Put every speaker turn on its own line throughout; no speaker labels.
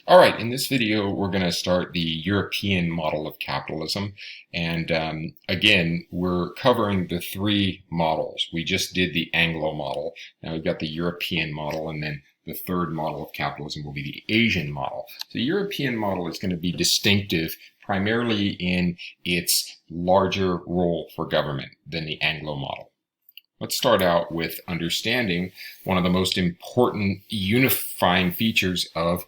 All right, in this video, we're going to start the European model of capitalism. And again, we're covering the three models. We just did the Anglo model. Now we've got the European model, and then the third model of capitalism will be the Asian model. So the European model is going to be distinctive primarily in its larger role for government than the Anglo model. Let's start out with understanding one of the most important unifying features of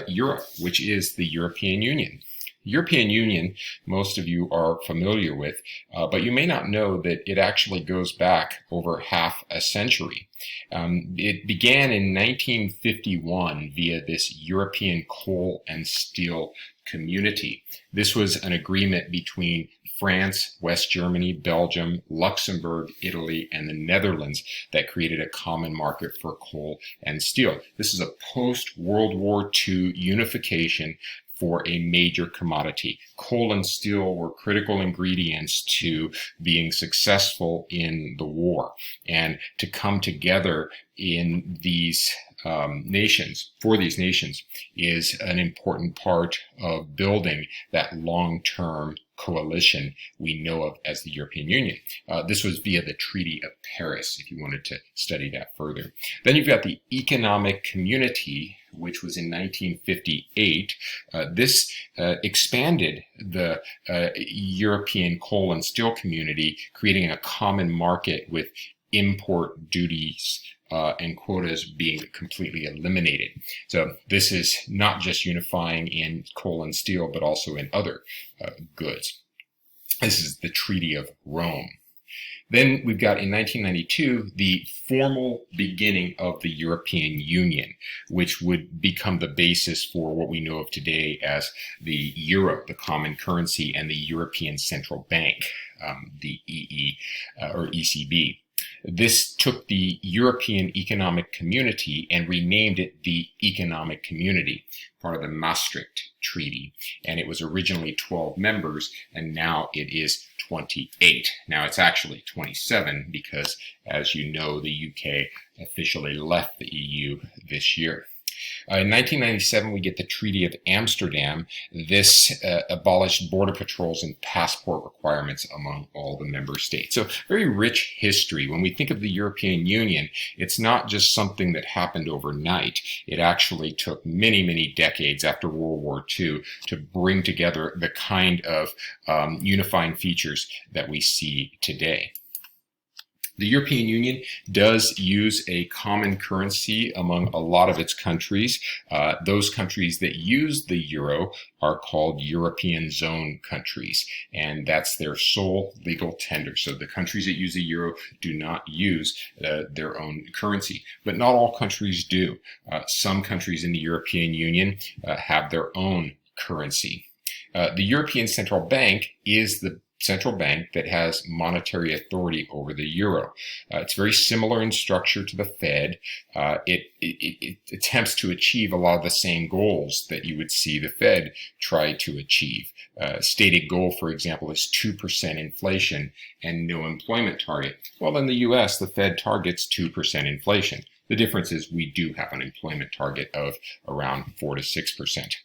Europe, which is the European Union. The European Union, most of you are familiar with, but you may not know that it actually goes back over half a century. It began in 1951 via this European coal and steel community. This was an agreement between France, West Germany, Belgium, Luxembourg, Italy, and the Netherlands that created a common market for coal and steel. This is a post-World War II unification for a major commodity. Coal and steel were critical ingredients to being successful in the war, and to come together in these for these nations is an important part of building that long-term coalition we know of as the European Union. This was via the Treaty of Paris, if you wanted to study that further. Then you've got the Economic Community, which was in 1958. This expanded the European coal and steel community, creating a common market with import duties and quotas being completely eliminated. So this is not just unifying in coal and steel, but also in other goods. This is the Treaty of Rome. Then we've got in 1992 the formal beginning of the European Union, which would become the basis for what we know of today as the euro, the common currency, and the European Central Bank, the ECB. This took the European Economic Community and renamed it the Economic Community, part of the Maastricht Treaty. And it was originally 12 members, and now it is 28. Now it's actually 27 because, as you know, the UK officially left the EU this year. In 1997, we get the Treaty of Amsterdam. This abolished border patrols and passport requirements among all the member states. So very rich history. When we think of the European Union, it's not just something that happened overnight. It actually took many, many decades after World War II to bring together the kind of unifying features that we see today. The European Union does use a common currency among a lot of its countries. Those countries that use the euro are called European zone countries, and that's their sole legal tender. So the countries that use the euro do not use their own currency, but not all countries do. Some countries in the European Union have their own currency. The European Central Bank is the central bank that has monetary authority over the euro. It's very similar in structure to the Fed. It attempts to achieve a lot of the same goals that you would see the Fed try to achieve. Stated goal, for example, is 2% inflation and no employment target. Well, in the US, the Fed targets 2% inflation. The difference is we do have an employment target of around 4 to 6%.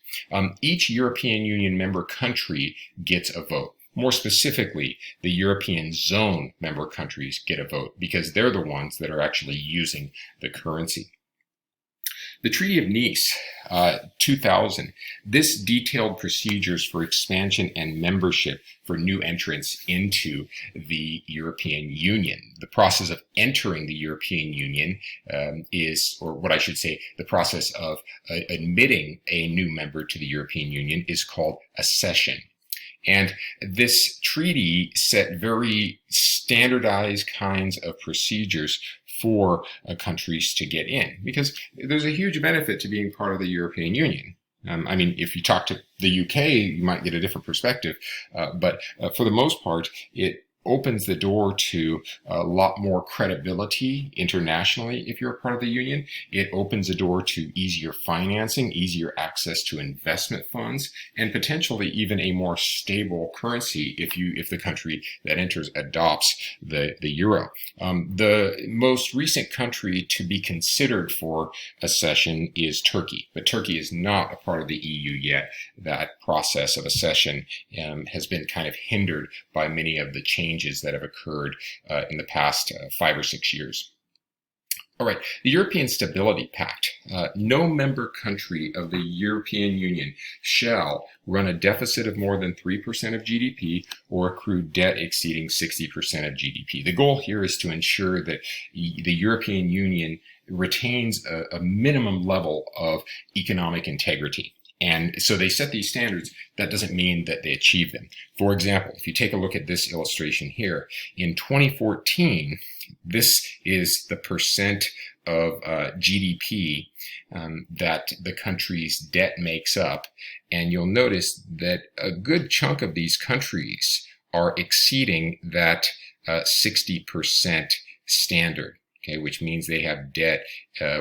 Each European Union member country gets a vote. More specifically, the European zone member countries get a vote because they're the ones that are actually using the currency. The Treaty of Nice, 2000, this detailed procedures for expansion and membership for new entrants into the European Union. The process of entering the European Union or what I should say, the process of admitting a new member to the European Union is called accession. And this treaty set very standardized kinds of procedures for countries to get in, because there's a huge benefit to being part of the European Union. I mean, if you talk to the UK, you might get a different perspective, but for the most part, it opens the door to a lot more credibility internationally if you're a part of the union. It opens the door to easier financing, easier access to investment funds, and potentially even a more stable currency if the country that enters adopts the euro. The most recent country to be considered for accession is Turkey, but Turkey is not a part of the EU yet. That process of accession has been kind of hindered by many of the changes that have occurred in the past 5 or 6 years. All right, the European Stability Pact. No member country of the European Union shall run a deficit of more than 3% of GDP or accrue debt exceeding 60% of GDP. The goal here is to ensure that the European Union retains a minimum level of economic integrity. And so they set these standards. That doesn't mean that they achieve them. For example, if you take a look at this illustration here, in 2014, this is the percent of GDP that the country's debt makes up. And you'll notice that a good chunk of these countries are exceeding that 60% standard. Okay, which means they have debt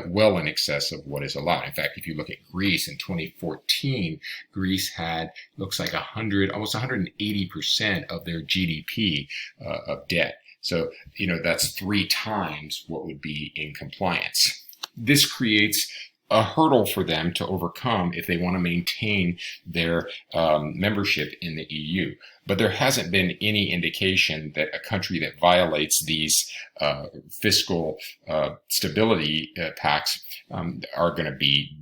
well in excess of what is allowed. In fact, if you look at Greece in 2014, Greece had, looks like almost 180% of their GDP of debt. So, that's 3 times what would be in compliance. This creates a hurdle for them to overcome if they want to maintain their membership in the EU. But there hasn't been any indication that a country that violates these fiscal stability pacts are going to be,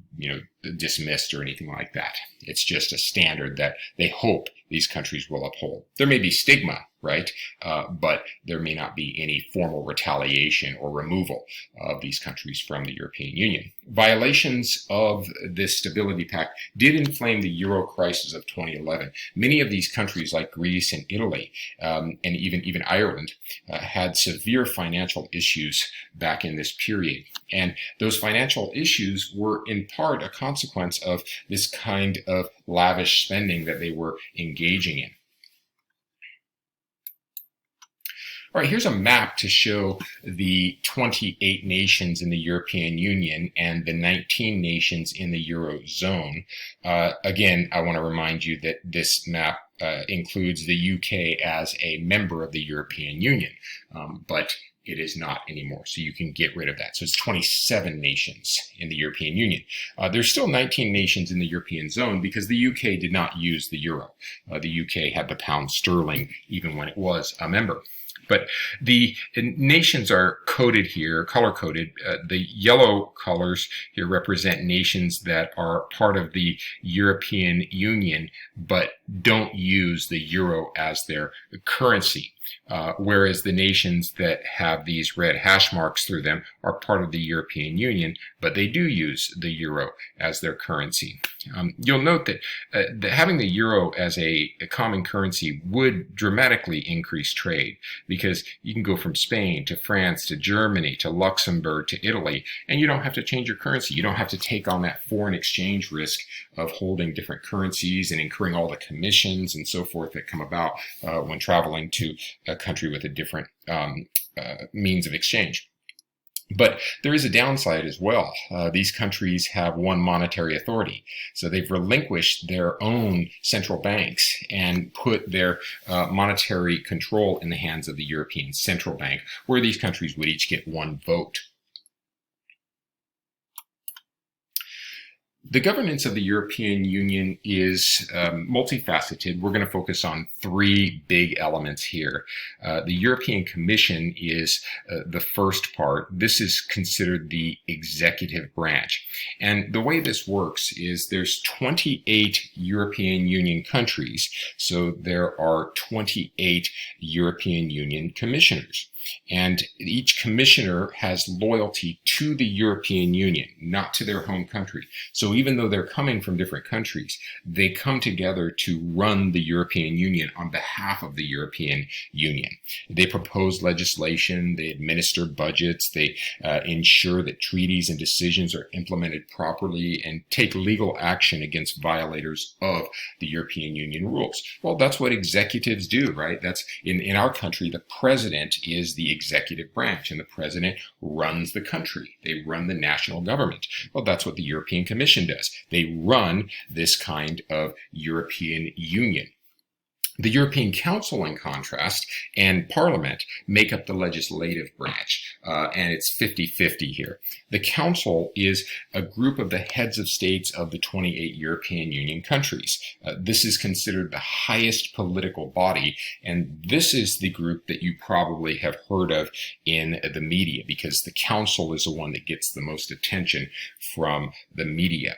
dismissed or anything like that. It's just a standard that they hope these countries will uphold. There may be stigma, right? But there may not be any formal retaliation or removal of these countries from the European Union. Violations of this Stability Pact did inflame the euro crisis of 2011. Many of these countries, like Greece and Italy, and even Ireland, had severe financial issues back in this period. And those financial issues were in part a consequence of this kind of lavish spending that they were engaging in. All right, here's a map to show the 28 nations in the European Union and the 19 nations in the Eurozone. Again, I want to remind you that this map includes the UK as a member of the European Union, but it is not anymore, so you can get rid of that. So it's 27 nations in the European Union. There's still 19 nations in the European zone because the UK did not use the euro. The UK had the pound sterling even when it was a member. But the nations are coded here, color-coded. The yellow colors here represent nations that are part of the European Union but don't use the euro as their currency. Whereas the nations that have these red hash marks through them are part of the European Union, but they do use the euro as their currency. You'll note that having the euro as a common currency would dramatically increase trade, because you can go from Spain to France to Germany to Luxembourg to Italy, and you don't have to change your currency. You don't have to take on that foreign exchange risk of holding different currencies and incurring all the commissions and so forth that come about when traveling to a country with a different means of exchange. But there is a downside as well. These countries have one monetary authority. So they've relinquished their own central banks and put their monetary control in the hands of the European Central Bank, where these countries would each get one vote. The governance of the European Union is multifaceted. We're going to focus on 3 big elements here. The European Commission is the first part. This is considered the executive branch. And the way this works is there's 28 European Union countries, so there are 28 European Union commissioners. And each commissioner has loyalty to the European Union, not to their home country. So even though they're coming from different countries, they come together to run the European Union on behalf of the European Union. They propose legislation, they administer budgets, they ensure that treaties and decisions are implemented properly, and take legal action against violators of the European Union rules. Well, that's what executives do, right? That's in our country, the president is the executive branch, and the president runs the country. They run the national government. Well, that's what the European Commission does. They run this kind of European Union. The European Council, in contrast, and Parliament make up the legislative branch, and it's 50-50 here. The Council is a group of the heads of states of the 28 European Union countries. This is considered the highest political body, and this is the group that you probably have heard of in the media, because the Council is the one that gets the most attention from the media.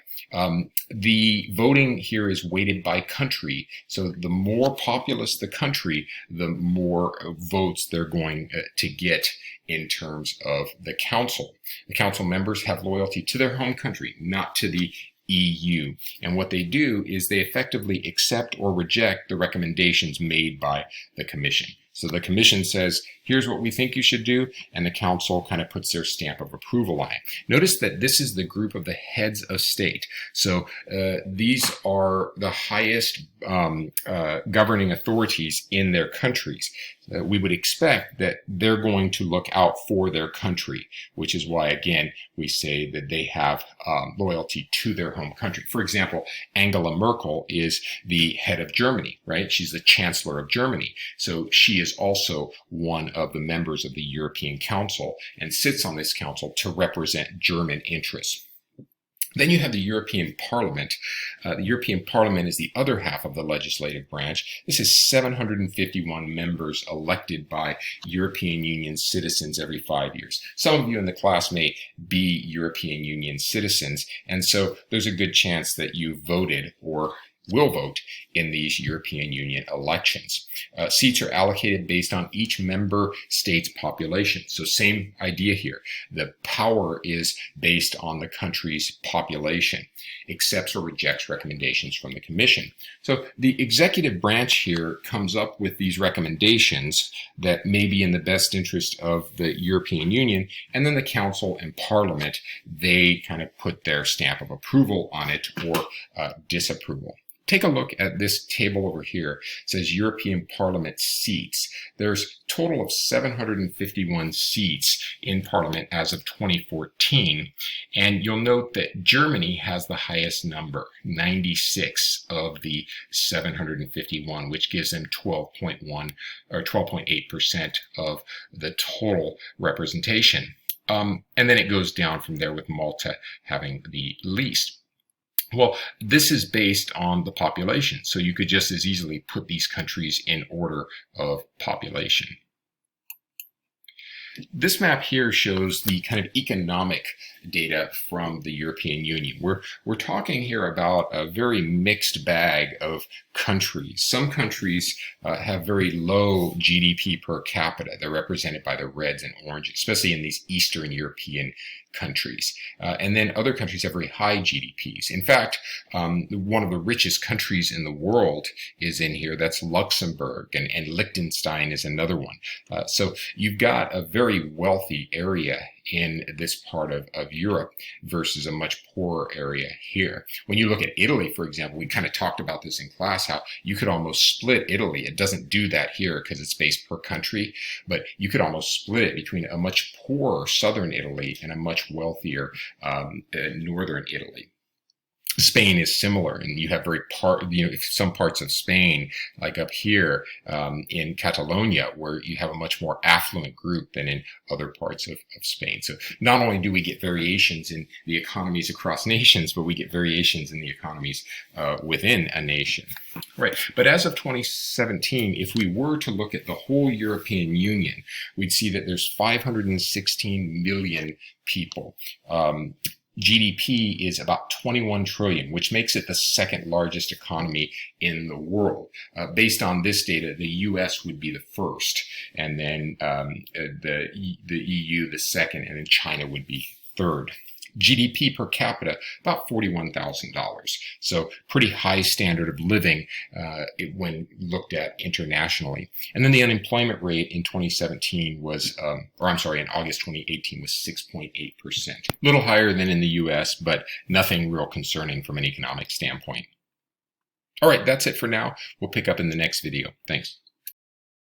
The voting here is weighted by country, so the more populous the country, the more votes they're going to get in terms of the council. The council members have loyalty to their home country, not to the EU. And what they do is they effectively accept or reject the recommendations made by the Commission. So the Commission says, here's what we think you should do, and the Council kind of puts their stamp of approval on it. Notice that this is the group of the heads of state. So these are the highest governing authorities in their countries. We would expect that they're going to look out for their country, which is why, again, we say that they have loyalty to their home country. For example, Angela Merkel is the head of Germany, right? She's the Chancellor of Germany. So she is also one of the members of the European Council and sits on this council to represent German interests. Then you have the European Parliament. The European Parliament is the other half of the legislative branch. This is 751 members elected by European Union citizens every 5 years. Some of you in the class may be European Union citizens, and so there's a good chance that you voted or will vote in these European Union elections. Seats are allocated based on each member state's population. So same idea here. The power is based on the country's population, accepts or rejects recommendations from the Commission. So the executive branch here comes up with these recommendations that may be in the best interest of the European Union, and then the Council and Parliament, they kind of put their stamp of approval on it or disapproval. Take a look at this table over here. It says European Parliament seats. There's a total of 751 seats in Parliament as of 2014. And you'll note that Germany has the highest number, 96 of the 751, which gives them 12.1 or 12.8% of the total representation. And then it goes down from there, with Malta having the least. Well, this is based on the population, so you could just as easily put these countries in order of population. This map here shows the kind of economic data from the European Union. We're talking here about a very mixed bag of countries. Some countries have very low GDP per capita. They're represented by the reds and oranges, especially in these Eastern European countries. And then other countries have very high GDPs. In fact, one of the richest countries in the world is in here. That's Luxembourg, and Liechtenstein is another one. So you've got a very wealthy area in this part of Europe versus a much poorer area here. When you look at Italy, for example, we kind of talked about this in class, how you could almost split Italy. It doesn't do that here because it's based per country, but you could almost split it between a much poorer southern Italy and a much wealthier northern Italy. Spain is similar, and you have some parts of Spain, like up here in Catalonia, where you have a much more affluent group than in other parts of Spain. So not only do we get variations in the economies across nations, but we get variations in the economies within a nation. Right. But as of 2017, if we were to look at the whole European Union, we'd see that there's 516 million people. GDP is about 21 trillion, which makes it the second largest economy in the world. Based on this data, the US would be the first, and then the EU the second, and then China would be third. GDP per capita, about $41,000. So pretty high standard of living when looked at internationally. And then the unemployment rate in 2017 was, in August 2018 was 6.8%. A little higher than in the US, but nothing real concerning from an economic standpoint. All right, that's it for now. We'll pick up in the next video. Thanks.